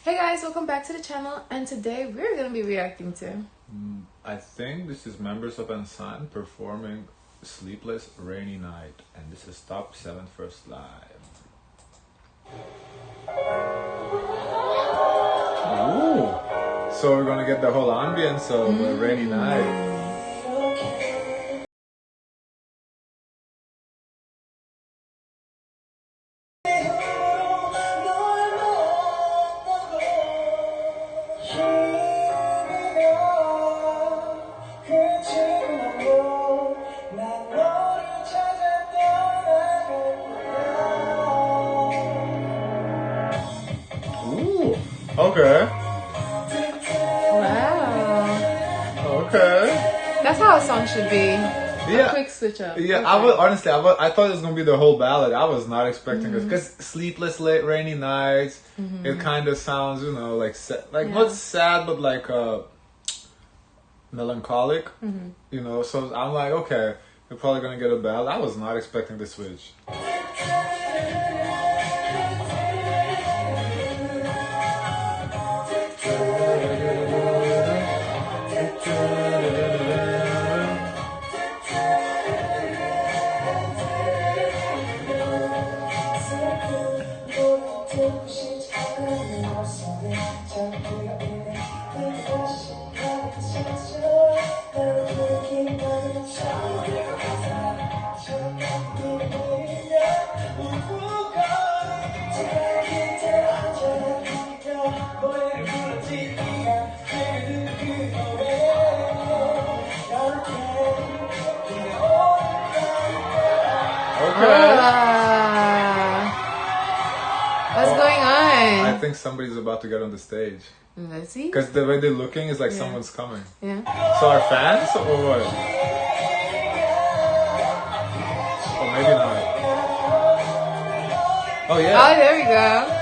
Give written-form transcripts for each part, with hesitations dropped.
Hey guys, welcome back to the channel, and today we're gonna be reacting to I think this is members of n.SSign performing Sleepless Rainy Night, and this is TOP7 First Live. Ooh! So we're gonna get the whole ambience of a rainy night. Ooh! Okay. wow. Okay. That's how a song should be. Yeah. A quick switch up. Yeah, Okay. I was honestly, I thought it was gonna be the whole ballad. I was not expecting it because sleepless rainy nights. It kind of sounds, you know, like not sad, but like melancholic. You know, so I'm like, okay, we're probably gonna get a ballad. I was not expecting the switch. What's going on? I think somebody's about to get on the stage. Let's see. Because the way they're looking is like someone's coming. Yeah. So our fans or what? Or maybe not. Oh yeah. Oh, there we go.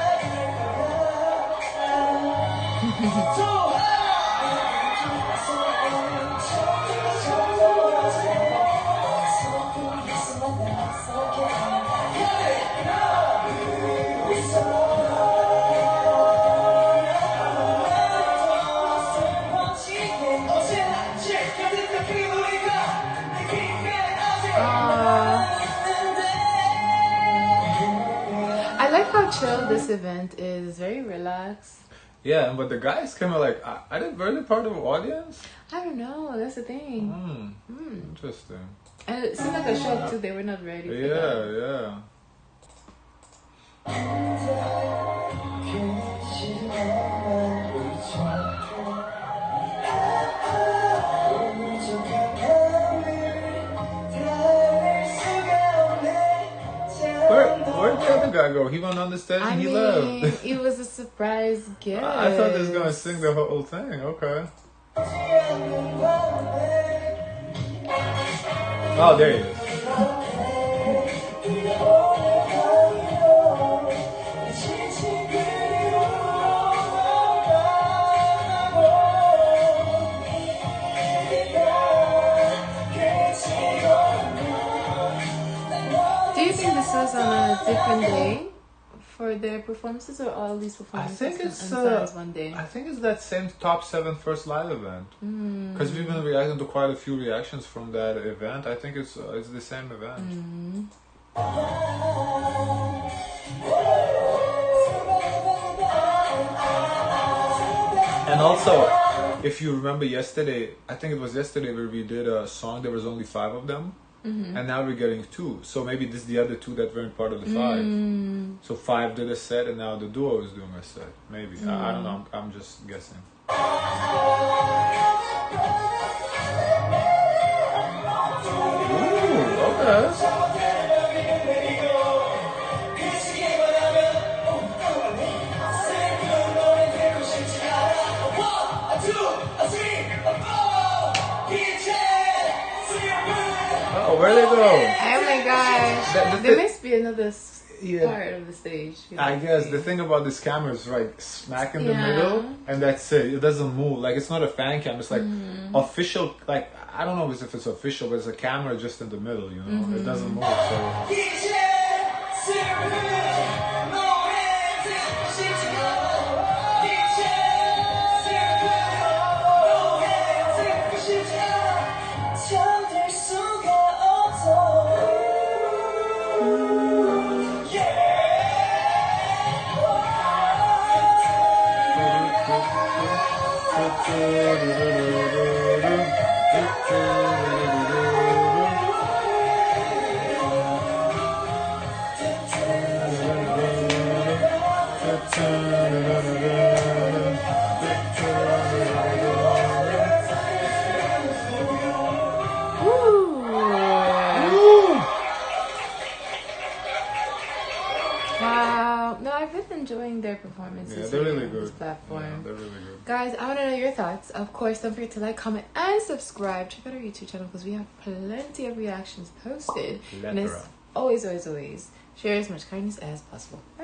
I like how chill this event is. Very relaxed. Yeah, but the guys came out like, are they really part of the audience? I don't know. That's the thing. Interesting. And it seemed like a show too. They were not ready for that. Yeah. Where'd the other guy go? He went on the stage and he left. It was a surprise gift. I thought he was gonna sing the whole thing. Okay. Oh, there he is. Do you think this was on a different day for their performances, or all these performances? I think it's one day. I think it's that same TOP7 First Live event. Because we've been reacting to quite a few reactions from that event. I think it's the same event. And also, if you remember yesterday, I think it was yesterday where we did a song. There was only 5 of them. And now we're getting 2, so maybe this is the other 2 that weren't part of the 5. So 5 did a set, and now the duo is doing a set. Maybe I don't know. I'm just guessing. Ooh, okay. Oh, where they go? Oh my gosh. There must be another part of the stage. I guess the thing about this camera is like smack in the middle, and that's it. It doesn't move. Like, it's not a fan cam. It's like official. Like, I don't know if it's official, but it's a camera just in the middle. You know, it doesn't move. So. Wow. No, I've been enjoying their performances. Yeah, they're really on good. This platform. Yeah, they're really good. Guys, I want to know your thoughts. Of course, don't forget to like, comment, and subscribe. Check out our YouTube channel because we have plenty of reactions posted. And it's always share as much kindness as possible. Bye.